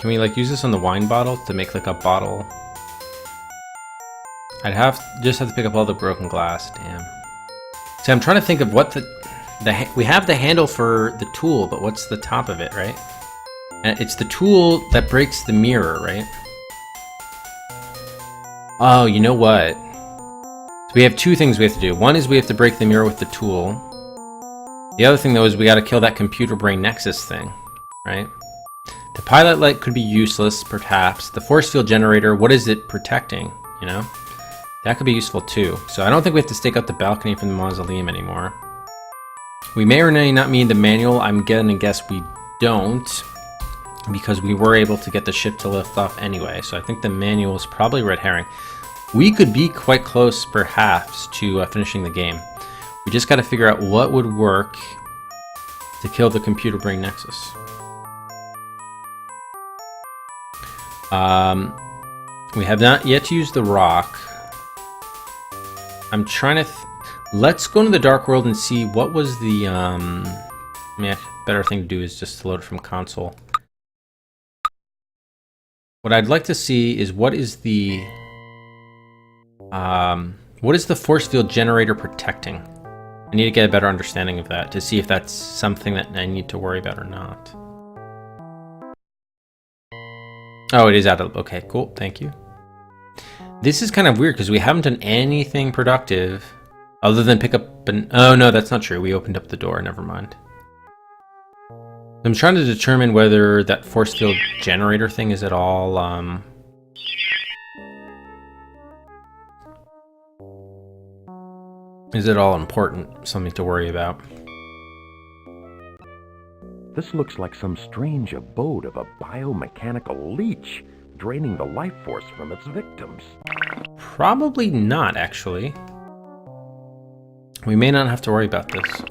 Can we like use this on the wine bottle to make like a bottle? Just have to pick up all the broken glass. Damn. See, I'm trying to think of what we have the handle for the tool, but what's the top of it, right? And it's the tool that breaks the mirror, right? Oh, you know what? So we have two things we have to do. One is we have to break the mirror with the tool. The other thing, though, is we got to kill that computer brain nexus thing, right? The pilot light could be useless, perhaps. The force field generator, what is it protecting, you know? That could be useful, too. So I don't think we have to stake out the balcony from the mausoleum anymore. We may or may not need the manual. I'm gonna guess we don't, because we were able to get the ship to lift off anyway. So I think the manual is probably red herring. We could be quite close, perhaps, to finishing the game. We just got to figure out what would work to kill the computer brain nexus. We have not yet used the rock. I'm trying to... Let's go into the dark world and see what was the... better thing to do is just to load it from console. What I'd like to see is what is the force field generator protecting? I need to get a better understanding of that to see if that's something that I need to worry about or not. Oh, it is out of... Okay, cool. Thank you. This is kind of weird because we haven't done anything productive other than pick up an... Oh, no, that's not true. We opened up the door. Never mind. I'm trying to determine whether that force field generator thing is at all... Is it all important? Something to worry about? This looks like some strange abode of a biomechanical leech, draining the life force from its victims. Probably not, actually. We may not have to worry about this.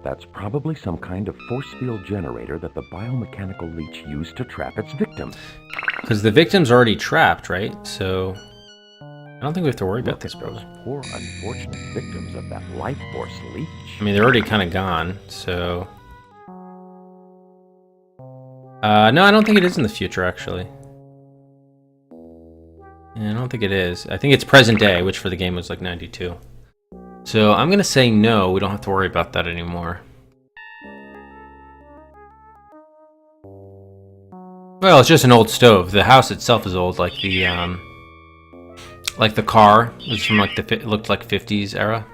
That's probably some kind of force field generator that the biomechanical leech used to trap its victims. Because the victim's already trapped, right? So... I don't think we have to worry about this, bro. Poor unfortunate victims of that life force leech. I mean, they're already kind of gone, so... no, I don't think it is in the future, actually. Yeah, I don't think it is. I think it's present day, which for the game was like 92. So I'm going to say no, we don't have to worry about that anymore. Well, it's just an old stove. The house itself is old, like the car was from like it looked like 50s era.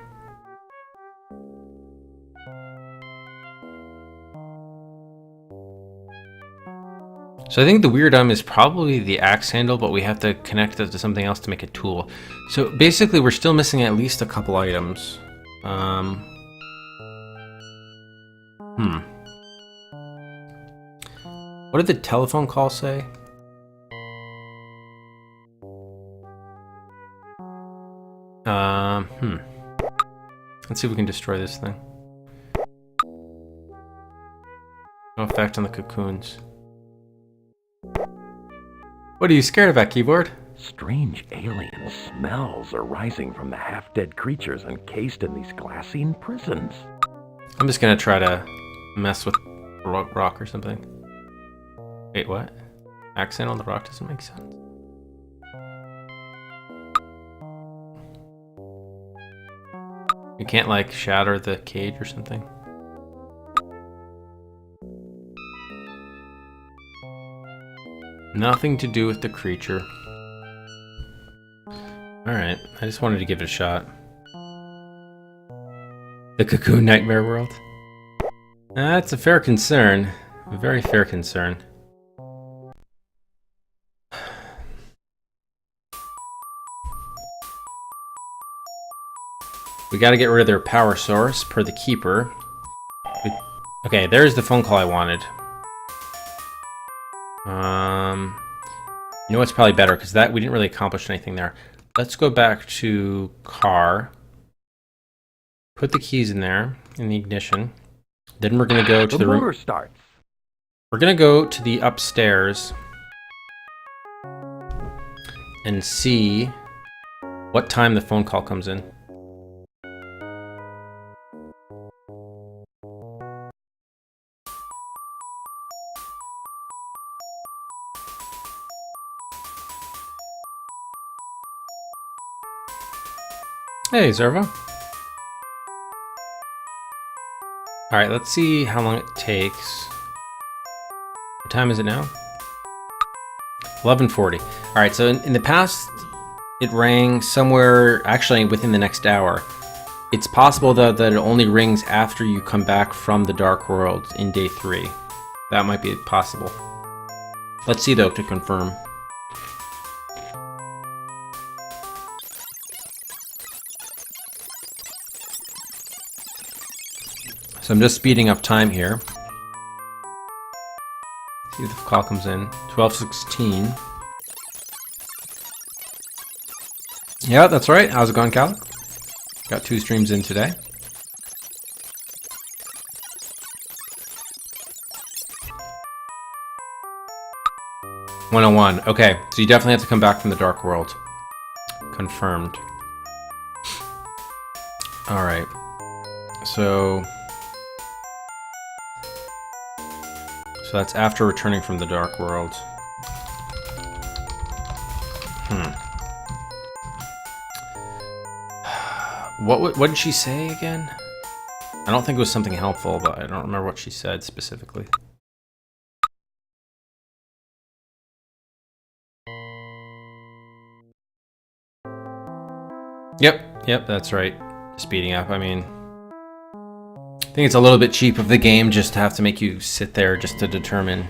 So I think the weird is probably the axe handle, but we have to connect it to something else to make a tool. So basically we're still missing at least a couple items. What did the telephone call say? Let's see if we can destroy this thing. No effect on the cocoons. What are you scared about, keyboard? Strange alien smells are rising from the half-dead creatures encased in these glassine prisons. I'm just gonna try to mess with rock or something. Wait, what? Accent on the rock doesn't make sense. You can't, like, shatter the cage or something? Nothing to do with the creature. Alright, I just wanted to give it a shot. The Cocoon Nightmare World? That's a fair concern. A very fair concern. We gotta get rid of their power source, per the Keeper. Okay, there's the phone call I wanted. You know what's probably better, because we didn't really accomplish anything there. Let's go back to car. Put the keys in there, in the ignition. Then we're gonna go to the room. motor starts. We're gonna go to the upstairs and see what time the phone call comes in. Hey, Zerva. Alright, let's see how long it takes. What time is it now? 11:40. Alright, so in the past, it rang somewhere, actually within the next hour. It's possible, though, that it only rings after you come back from the Dark World in day 3. That might be possible. Let's see, though, to confirm. So I'm just speeding up time here. See if the call comes in. 12:16. Yeah, that's right. How's it going, Cal? Got 2 streams in today. $101. Okay, so you definitely have to come back from the Dark World. Confirmed. Alright. So that's after returning from the Dark World. What did she say again? I don't think it was something helpful, but I don't remember what she said specifically. Yep, that's right. Speeding up, I mean... I think it's a little bit cheap of the game just to have to make you sit there just to determine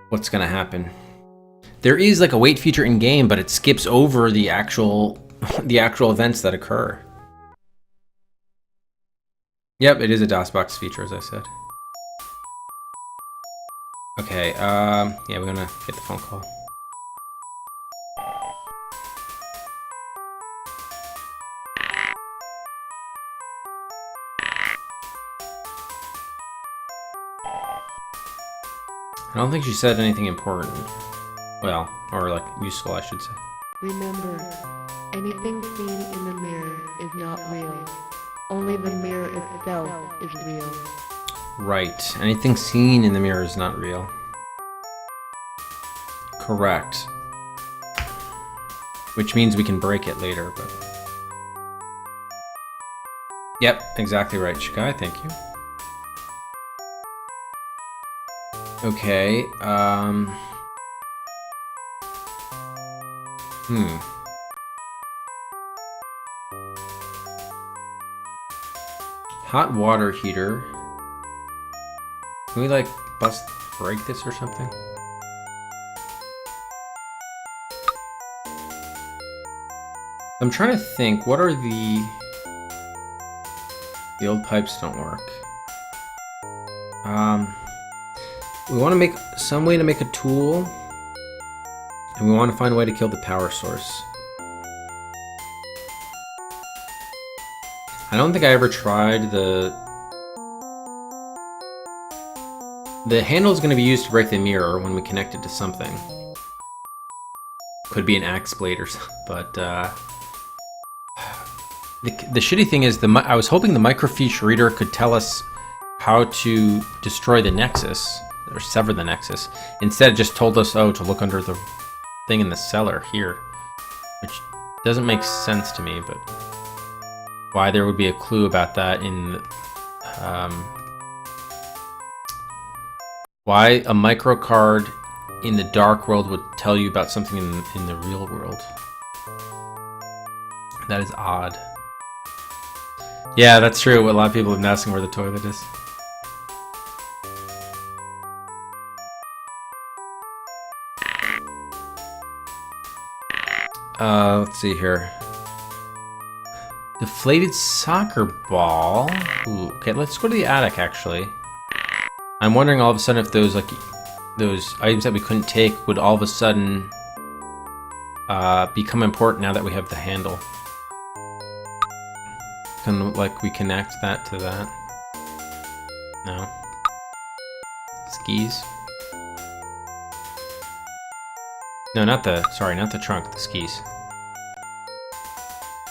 what's gonna happen. There is like a wait feature in game, but it skips over the actual events that occur. Yep, it is a DOSBox feature, as I said. Okay, yeah, we're gonna get the phone call. I don't think she said anything important. Well, or like useful, I should say. Remember, anything seen in the mirror is not real. Only the mirror itself is real. Right. Anything seen in the mirror is not real. Correct. Which means we can break it later, but... Yep, exactly right, Shikai, thank you. Okay, Hot water heater. Can we, like, break this or something? I'm trying to think, what are the old pipes don't work. We want to make some way to make a tool, and we want to find a way to kill the power source. I don't think I ever tried the handle is going to be used to break the mirror when we connect it to something. Could be an axe blade or something, but the shitty thing is I was hoping the microfiche reader could tell us how to destroy the Nexus or sever the Nexus. Instead, it just told us, oh, to look under the thing in the cellar here, which doesn't make sense to me, but why there would be a clue about that in why a microcard in the Dark World would tell you about something in the real world. That is odd. Yeah, that's true. A lot of people have been asking where the toilet is. Let's see here. Deflated soccer ball. Ooh, okay, let's go to the attic, actually. I'm wondering all of a sudden if those items that we couldn't take would all of a sudden become important now that we have the handle. Can, like, we connect that to that? No. Skis? No, not the trunk, the skis.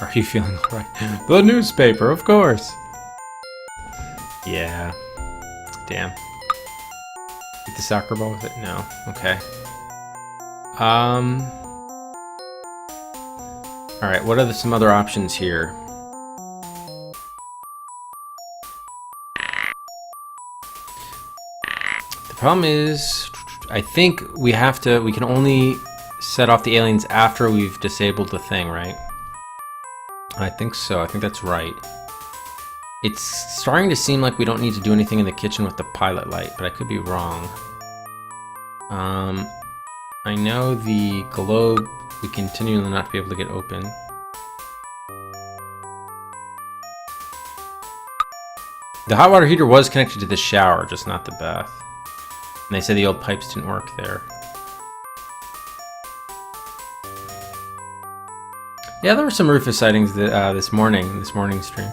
Are you feeling alright? The newspaper, of course! Yeah. Damn. Get the soccer ball with it? No. Okay. Alright, what are some other options here? The problem is, I think we can only set off the aliens after we've disabled the thing, right? I think so. I think that's right. It's starting to seem like we don't need to do anything in the kitchen with the pilot light, but I could be wrong. I know the globe we continue to not be able to get open. The hot water heater was connected to the shower, just not the bath. And they said the old pipes didn't work there. Yeah, there were some Rufus sightings this morning's stream.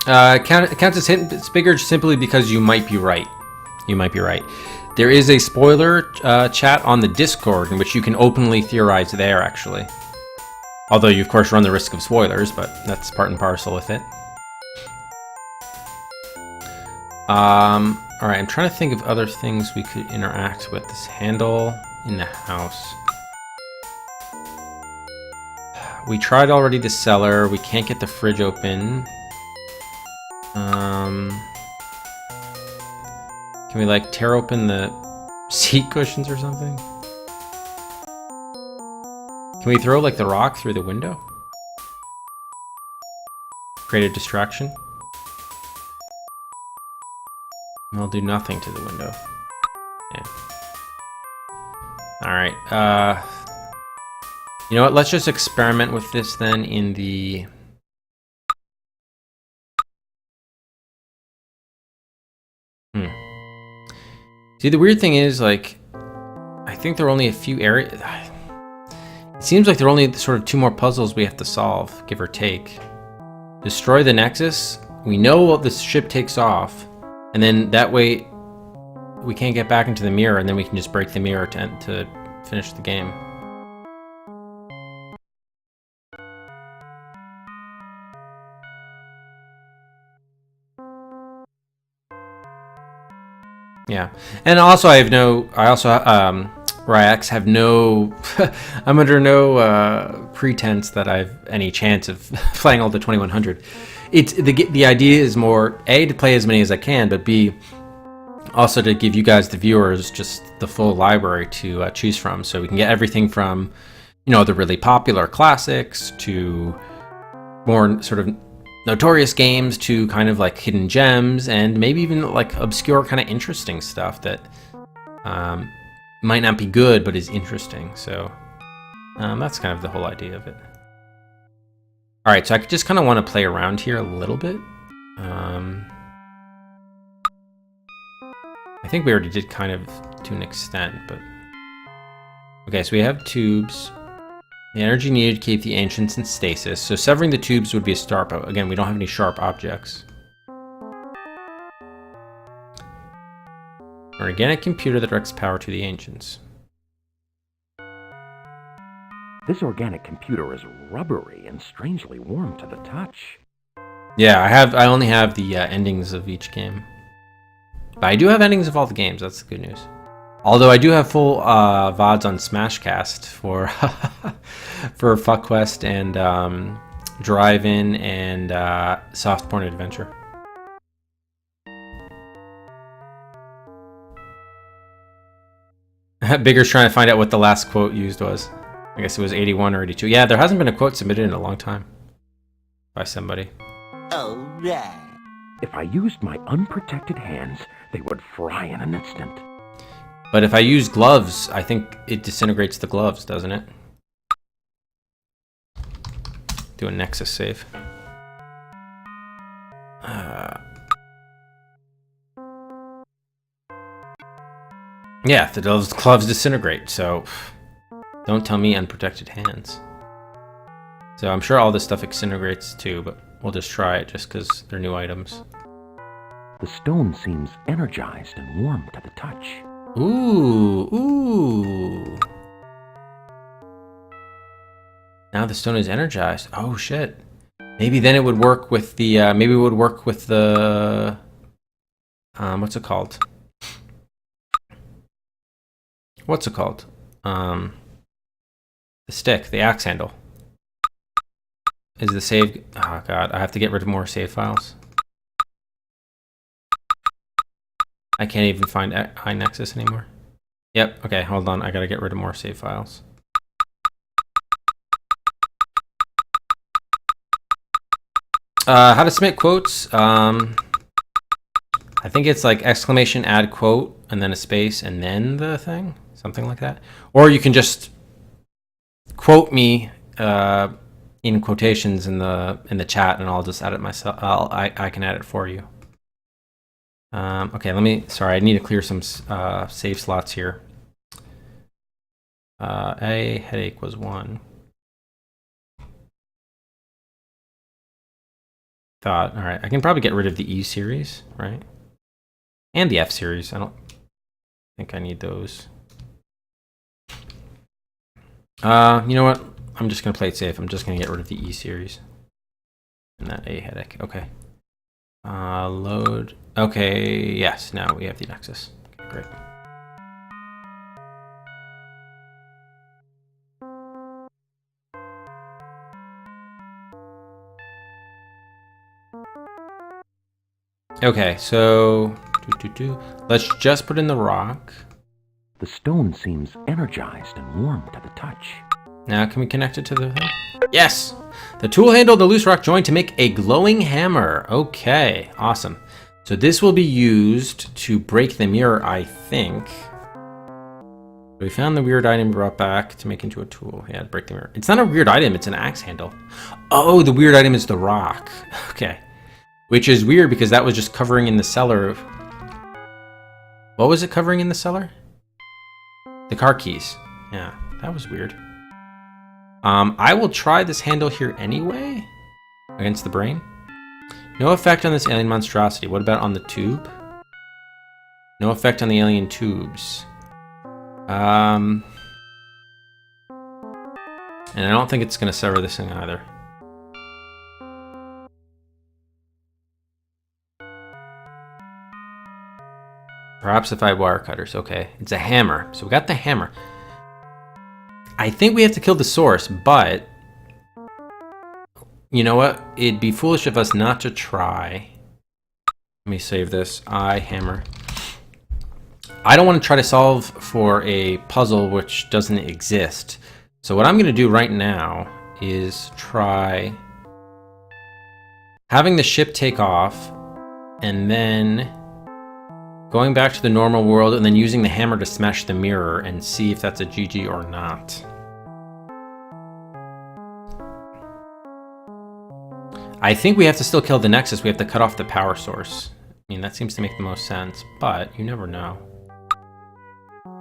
Counts as hint. It's bigger simply because you might be right. You might be right. There is a spoiler chat on the Discord in which you can openly theorize there, actually. Although you, of course, run the risk of spoilers, but that's part and parcel with it. Alright, I'm trying to think of other things we could interact with. This handle in the house. We tried already the cellar. We can't get the fridge open. Can we, like, tear open the seat cushions or something? Can we throw, like, the rock through the window? Create a distraction? We'll do nothing to the window. Yeah. Alright, you know what, let's just experiment with this then in the... See, the weird thing is, like, I think there are only a few areas... It seems like there are only sort of 2 more puzzles we have to solve, give or take. Destroy the Nexus. We know the ship takes off, and then that way we can't get back into the mirror, and then we can just break the mirror to finish the game. Yeah, and also Ryax have no, I'm under no pretense that I've any chance of playing all the 2100. It's the idea is more A, to play as many as I can, but B, also to give you guys, the viewers, just the full library to choose from, so we can get everything from, you know, the really popular classics to more sort of notorious games to kind of like hidden gems and maybe even like obscure kind of interesting stuff that might not be good but is interesting. So that's kind of the whole idea of it. All right, so I just kind of want to play around here a little bit. I think we already did kind of to an extent, but okay, so we have tubes. The energy needed to keep the ancients in stasis, so severing the tubes would be a start, but again, we don't have any sharp objects. An organic computer that directs power to the ancients. This organic computer is rubbery and strangely warm to the touch. Yeah, I only have the endings of each game. But I do have endings of all the games, that's the good news. Although I do have full VODs on Smashcast for for FuckQuest and Drive-In and Soft Porn Adventure. Bigger's trying to find out what the last quote used was. I guess it was 81 or 82. Yeah, there hasn't been a quote submitted in a long time by somebody. Alright. If I used my unprotected hands, they would fry in an instant. But if I use gloves, I think it disintegrates the gloves, doesn't it? Do a Nexus save. Yeah, the gloves disintegrate, so don't tell me unprotected hands. So I'm sure all this stuff disintegrates too, but we'll just try it just because they're new items. The stone seems energized and warm to the touch. Ooh. Now the stone is energized. Oh shit. Maybe then it would work with the what's it called? What's it called? The stick, the axe handle. Is the save... Oh god, I have to get rid of more save files. I can't even find iNexus anymore. Yep, okay, hold on. I gotta get rid of more save files. How to submit quotes. I think it's like exclamation add quote and then a space and then the thing. Something like that. Or you can just quote me in quotations in the chat and I'll just add it myself. I can add it for you. Okay, sorry, I need to clear some save slots here. A headache was 1. All right, I can probably get rid of the E series, right? And the F series. I don't think I need those. You know what? I'm just gonna play it safe. I'm just gonna get rid of the E series and that A headache. Okay. Load. Okay. Yes. Now we have the Nexus. Okay, great. Okay. So let's just put in the rock. The stone seems energized and warm to the touch. Now can we connect it to the thing? Yes! The tool handled the loose rock joint to make a glowing hammer. Okay, awesome. So this will be used to break the mirror, I think. We found the weird item brought back to make into a tool. Yeah, to break the mirror. It's not a weird item, it's an axe handle. Oh, the weird item is the rock. Okay. Which is weird because that was just covering in the cellar. What was it covering in the cellar? The car keys. Yeah, that was weird. I will try this handle here anyway. Against the brain. No effect on this alien monstrosity. What about on the tube? No effect on the alien tubes. And I don't think it's going to sever this thing either. Perhaps if I have wire cutters. Okay, it's a hammer. So we got the hammer. I think we have to kill the source, but you know what? It'd be foolish of us not to try. Let me save this. Hammer. I don't want to try to solve for a puzzle which doesn't exist. So what I'm going to do right now is try having the ship take off and then going back to the normal world and then using the hammer to smash the mirror and see if that's a GG or not. I think we have to still kill the Nexus. We have to cut off the power source. I mean, that seems to make the most sense, but you never know.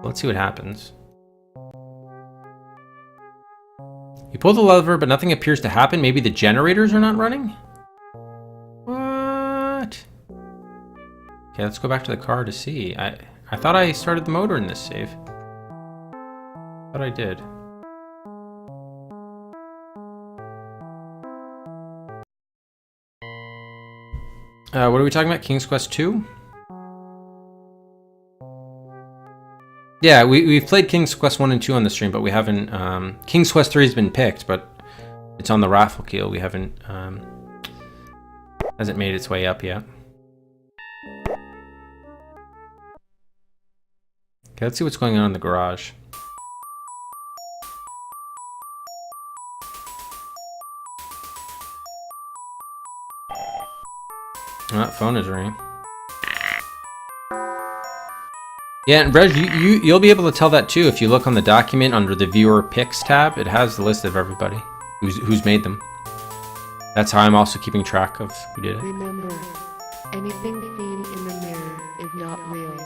Let's see what happens. You pull the lever, but nothing appears to happen. Maybe the generators are not running? What? Okay, let's go back to the car to see. I thought I started the motor in this save. Thought I did. What are we talking about? King's Quest 2? Yeah, we've played King's Quest 1 and 2 on the stream, but we haven't... King's Quest 3 has been picked, but it's on the raffle queue. We haven't... hasn't made its way up yet. Okay, let's see what's going on in the garage. Oh, that phone is ringing. Yeah, and Breg, you'll be able to tell that too if you look on the document under the viewer picks tab. It has the list of everybody who's made them. That's how I'm also keeping track of who did it. Remember, anything seen in the mirror is not real.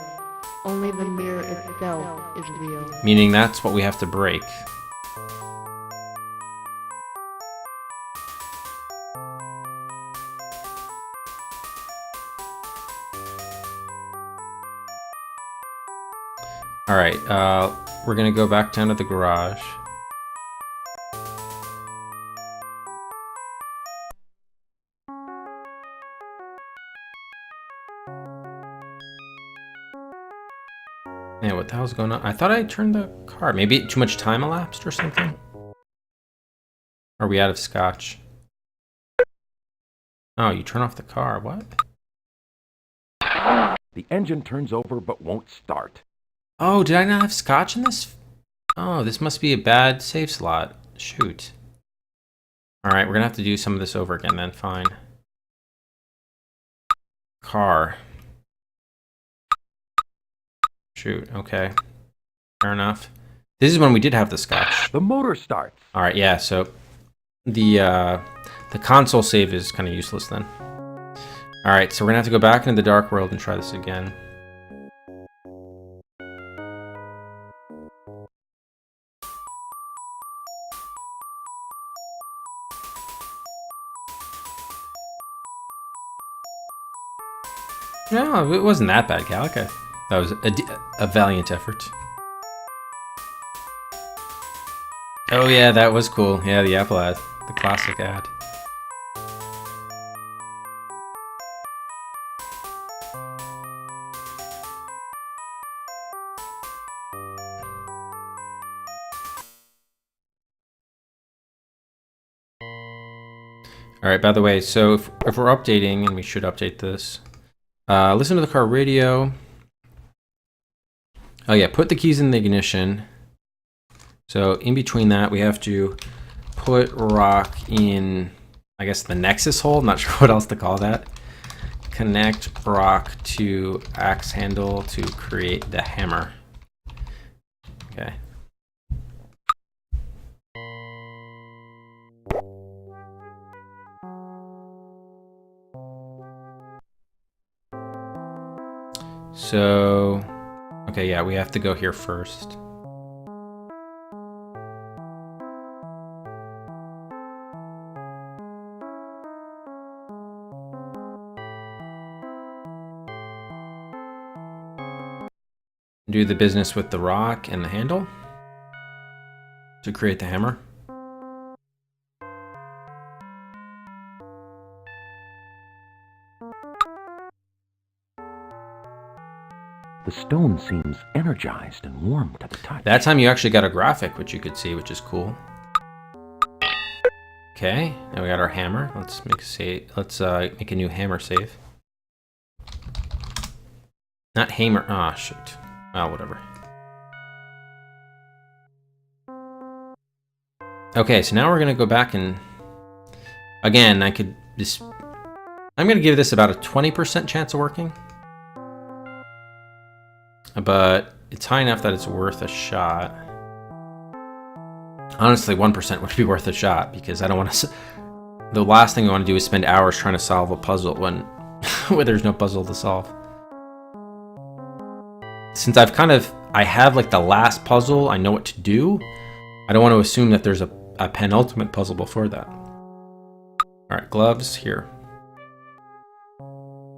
Only the mirror itself is real. Meaning that's what we have to break. Alright, we're gonna go back down to the garage. Yeah, what the hell's going on? I thought I turned the car. Maybe too much time elapsed or something? Are we out of scotch? Oh, you turn off the car. What? The engine turns over but won't start. Oh, did I not have scotch in this? Oh, this must be a bad save slot. Shoot. Alright, we're gonna have to do some of this over again then. Fine. Car. Shoot, okay. Fair enough. This is when we did have the scotch. The motor starts. Alright, yeah, so the console save is kind of useless then. Alright, so we're gonna have to go back into the dark world and try this again. No, it wasn't that bad, Calica. That was a valiant effort. Oh yeah, that was cool. Yeah, the Apple ad. The classic ad. Alright, by the way, so if we're updating, and we should update this, listen to the car radio. Oh yeah, put the keys in the ignition. So in between that, we have to put rock in, I guess, the Nexus hole. I'm not sure what else to call that. Connect rock to axe handle to create the hammer. Okay. So, okay, yeah, we have to go here first. Do the business with the rock and the handle to create the hammer. The stone seems energized and warm to the touch. That time you actually got a graphic, which you could see, which is cool. Okay, now we got our hammer. Let's make a save. Let's make a new hammer save. Not hammer. Ah, shoot. Oh, whatever. Okay, so now we're gonna go back and again, I could just. I'm gonna give this about a 20% chance of working. But it's high enough that it's worth a shot. Honestly, 1% would be worth a shot because I don't want to. The last thing I want to do is spend hours trying to solve a puzzle when, when there's no puzzle to solve. Since I have like the last puzzle, I know what to do. I don't want to assume that there's a penultimate puzzle before that. All right, gloves here.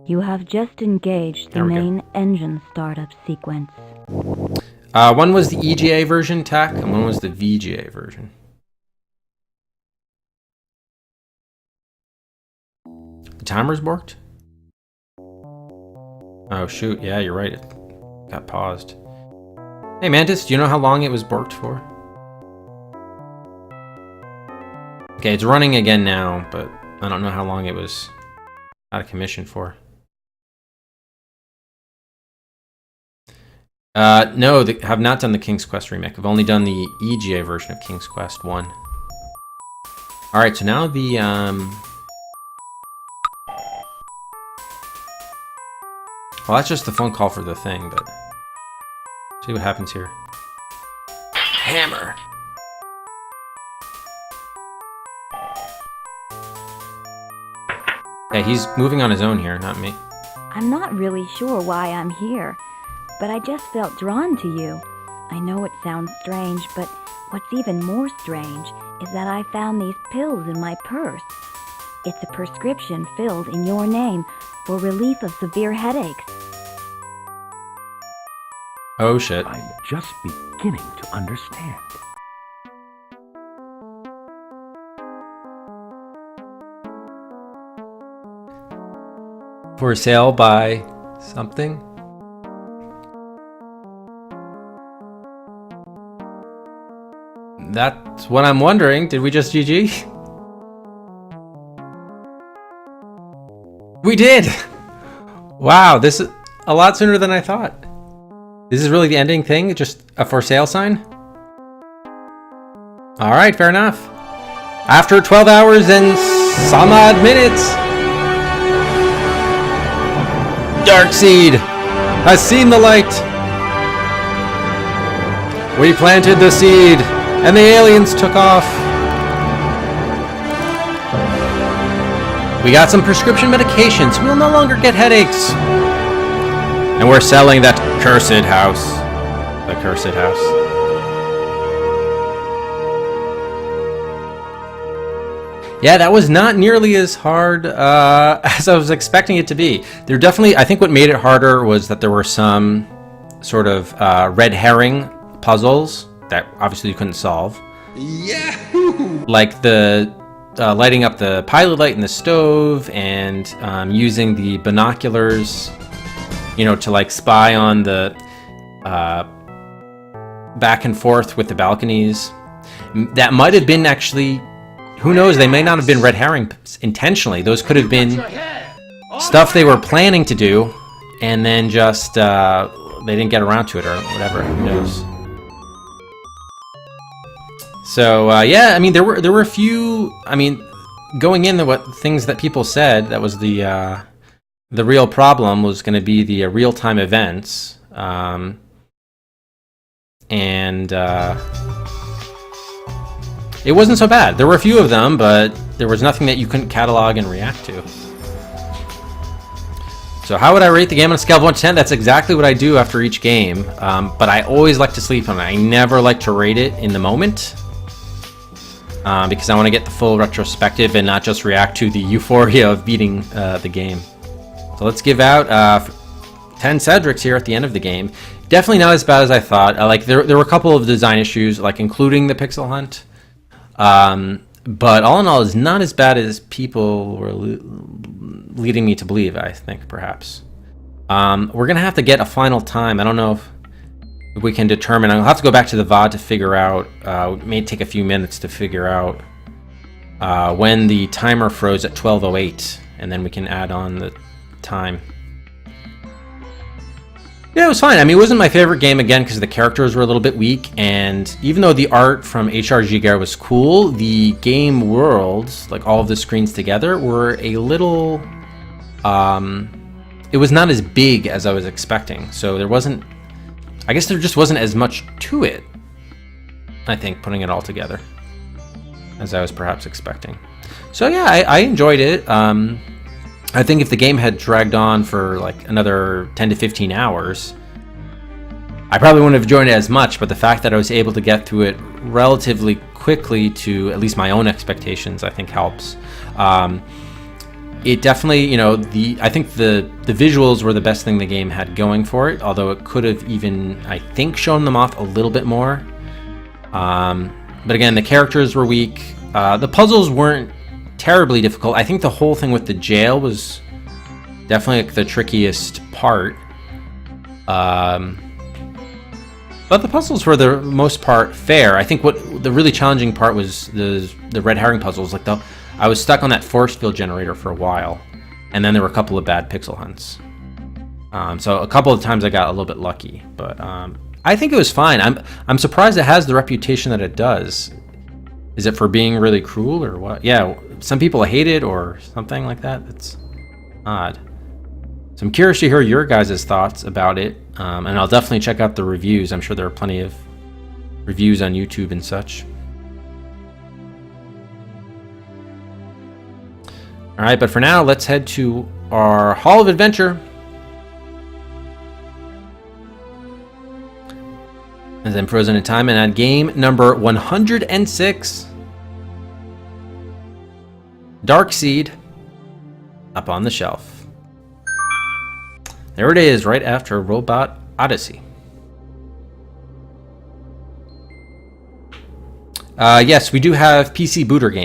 You have just engaged the main engine startup sequence. One was the EGA version, TAC, and one was the VGA version. The timer's borked? Oh shoot, yeah, you're right. It got paused. Hey Mantis, do you know how long it was borked for? Okay, it's running again now, but I don't know how long it was out of commission for. No, have not done the King's Quest remake. I've only done the EGA version of King's Quest 1. Alright, so now the, well, that's just the phone call for the thing, but see what happens here. Hammer! Yeah, he's moving on his own here, not me. I'm not really sure why I'm here, but I just felt drawn to you. I know it sounds strange, but what's even more strange is that I found these pills in my purse. It's a prescription filled in your name for relief of severe headaches. Oh shit. I'm just beginning to understand. For sale by something? That's what I'm wondering. Did we just GG? We did! Wow, this is a lot sooner than I thought. This is really the ending thing? Just a for sale sign? Alright, fair enough. After 12 hours and some odd minutes, Darkseid has seen the light. We planted the seed, and the aliens took off. We got some prescription medications. We'll no longer get headaches. And we're selling that cursed house. The cursed house. Yeah, that was not nearly as hard as I was expecting it to be. There definitely, I think what made it harder was that there were some sort of red herring puzzles that obviously you couldn't solve. Yahoo! Like the lighting up the pilot light in the stove and using the binoculars, to like spy on the back and forth with the balconies. That might have been actually, who knows, they may not have been red herring intentionally. Those could have been stuff they were planning to do and then just they didn't get around to it or whatever, who knows. So yeah, I mean there were a few, going into what things that people said, that was the real problem was going to be the real-time events, and it wasn't so bad. There were a few of them, but there was nothing that you couldn't catalog and react to. So how would I rate the game on a scale of 1 to 10? That's exactly what I do after each game, but I always like to sleep on it. I never like to rate it in the moment, because I want to get the full retrospective and not just react to the euphoria of beating the game. So let's give out 10 Cedrics here at the end of the game. Definitely not as bad as I thought. There were a couple of design issues, like including the pixel hunt. But all in all, it's not as bad as people were leading me to believe, I think, perhaps. We're going to have to get a final time. I don't know if we can determine. I'll have to go back to the VOD to figure out. It may take a few minutes to figure out when the timer froze at 12:08, and then we can add on the time. Yeah, it was fine. It wasn't my favorite game, again, because the characters were a little bit weak, and even though the art from H.R. Giger was cool, the game worlds, like all of the screens together, were a little... it was not as big as I was expecting, so there wasn't... I guess there just wasn't as much to it, I think, putting it all together, as I was perhaps expecting. So yeah, I enjoyed it. I think if the game had dragged on for like another 10 to 15 hours, I probably wouldn't have enjoyed it as much, but the fact that I was able to get through it relatively quickly to at least my own expectations, I think helps. It definitely, I think the visuals were the best thing the game had going for it, although it could have even, I think, shown them off a little bit more. But again, the characters were weak. The puzzles weren't terribly difficult. I think the whole thing with the jail was definitely like the trickiest part. But the puzzles for the most part fair. I think what the really challenging part was the red herring puzzles. Like I was stuck on that force field generator for a while, and then there were a couple of bad pixel hunts. So a couple of times I got a little bit lucky, but I think it was fine. I'm surprised it has the reputation that it does. Is it for being really cruel or what? Yeah, some people hate it or something like that. It's odd. So I'm curious to hear your guys' thoughts about it, and I'll definitely check out the reviews. I'm sure there are plenty of reviews on YouTube and such. All right, but for now, let's head to our Hall of Adventure. As I'm frozen in time, and at game number 106, Darkseid, up on the shelf. There it is, right after Robot Odyssey. Yes, we do have PC booter games.